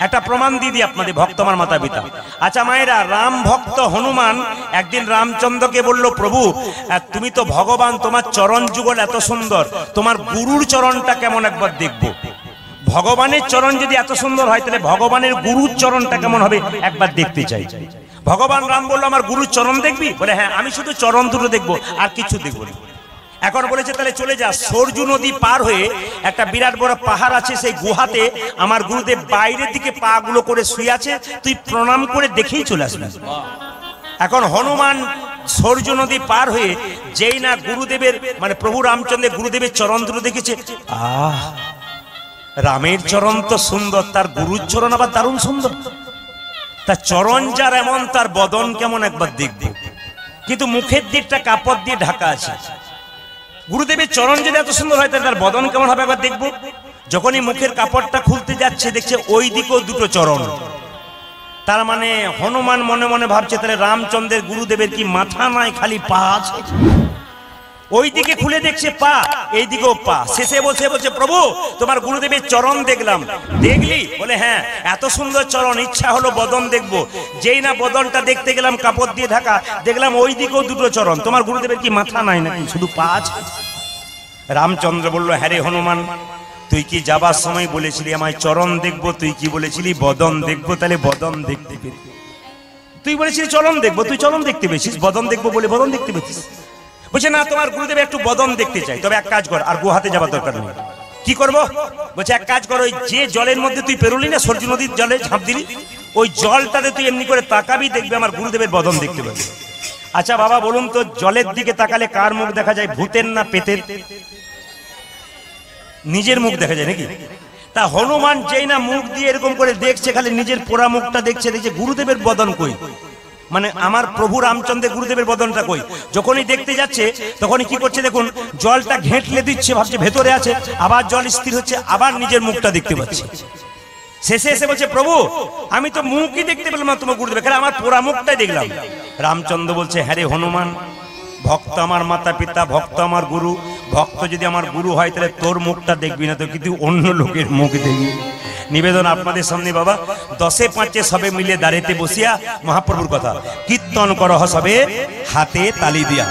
একটা প্রমাণ দিয়ে দিই আপনাদের, ভক্ত আমার মাতা পিতা। আচ্ছা মায়েরা, রাম ভক্ত হনুমান একদিন রামচন্দ্রকে বলল, প্রভু তুমি তো ভগবান, তোমার চরণ যুগল এত সুন্দর, তোমার গুরুর চরণটা কেমন একবার দেখবো। ভগবানের চরণ যদি এত সুন্দর হয়, তাহলে ভগবানের গুরুর চরণটা কেমন হবে একবার দেখতে চাই। ভগবান রাম বলল, আমার গুরুর চরণ দেখবি? বলে হ্যাঁ, আমি শুধু চরণ দুটো দেখবো, আর কিছু দেখবো না। এখন বলেছে তাহলে চলে যা, সরজু নদী পার হয়ে একটা বিরাট বড় পাহাড় আছে, সেই গুহাতে আমার গুরুদেব বাইরের দিকে পা গুলো করে শুয়ে আছে, তুই প্রণাম করে দেখেই চলে আসবি। এখন হনুমান সরজু নদী পার হয়ে যেই না গুরুদেবের মানে প্রভু রামচন্দ্রের গুরুদেবের চরণ দুটো দেখেছে, আহ রামের চরণ তো সুন্দর, তার গুরুর চরণ আবার দারুণ সুন্দর। তার চরণ যার এমন, তার বদন কেমন একবার দেখবে। কিন্তু মুখের দিকটা কাপড় দিয়ে ঢাকা আছে। গুরুদেবের চরণ যদি এত সুন্দর হয়, তাহলে তার বদন কেমন হবে একবার দেখবো। যখনই মুখের কাপড়টা খুলতে যাচ্ছে, দেখছে ওই দিকেও দুটো চরণ। তার মানে হনুমান মনে মনে ভাবছে, তাহলে রামচন্দ্রের গুরুদেবের কি মাথা নাই, খালি পা আছে। ওই দিকে খুলে দেখছে পা, এই দিকেও পা। শেষে বসে বলছে, প্রভু তোমার গুরুদেবের চরণ দেখলাম। দেখলি? বলে হ্যাঁ, এত সুন্দর চরণ, ইচ্ছা হলো বদন দেখবো। যেই না বদনটা দেখতে গেলাম, কাপড় দিয়ে ঢাকা, দেখলাম ওই দিকেও দুটো চরণ। তোমার গুরুদেবের কি মাথা নাই নাকি, শুধু পা আছে? রামচন্দ্র বলল, হ্যাঁ রে হনুমান, তুই কি যাবার সময় বলেছিলি আমায় চরণ দেখবো, তুই কি বলেছিলি বদন দেখবো, তাহলে বদন দেখতে পেলি। তুই বলেছিলি চরণ দেখবো, তুই চরণ দেখতে পেয়েছিস, বদন দেখবো বলে বদন দেখতে পেয়েছিস। বলছে না, তোমার গুরুদেব একটু বদন দেখতে চাই, তবে এক কাজ কর, আর গুহাতে যাবার দরকার নেই। কি করবো? বলছে এক কাজ কর, ওই যে জলের মধ্যে তুই পেরোলি না, সরজু নদীর জলে ঝাঁপ দিলি, ওই জলটাতে তুই এমনি করে তাকাবি, দেখবি আমার গুরুদেবের বদন দেখতে পাবি। আচ্ছা বাবা বলুন তো, জলের দিকে তাকালে কার মুখ দেখা যায়, ভূতের না পেতের? নিজের মুখ দেখা যায় নাকি? তা হনুমান যেই না মুখ দিয়ে এরকম করে দেখছে, খালি নিজের পোড়া মুখটা দেখছে, দেখছে গুরুদেবের বদন কই, মানে আমার প্রভু রামচন্দ্রের গুরুদেবের বদনটা কই। যখনই দেখতে যাচ্ছে, তখনই কি করছে দেখুন, জলটা ঘেঁটলে দিচ্ছে, ভাবছে ভেতরে আছে, আবার জল স্থির হচ্ছে, আবার নিজের মুখটা দেখতে পাচ্ছে। শেষে এসে বলছে, প্রভু আমি তো মুখই দেখতে পেলাম না তোমার গুরুদেব, আমার পোড়া মুখটাই দেখলাম। রামচন্দ্র বলছে, হ্যাঁ রে হনুমান, ভক্ত আমার মাতা পিতা, ভক্ত আমার গুরু। ভক্ত যদি আমার গুরু হয়, তাহলে তোর মুখটা দেখবি না, তো কিন্তু অন্য লোকের মুখ দেখবি। নিবেদন আপনাদের সামনে বাবা, 10-5 সবে মিলে দাঁড়িয়ে বসিয়া মহাপ্রভুর কথা কীর্তন করহ সবে হাতে তালি দিয়া।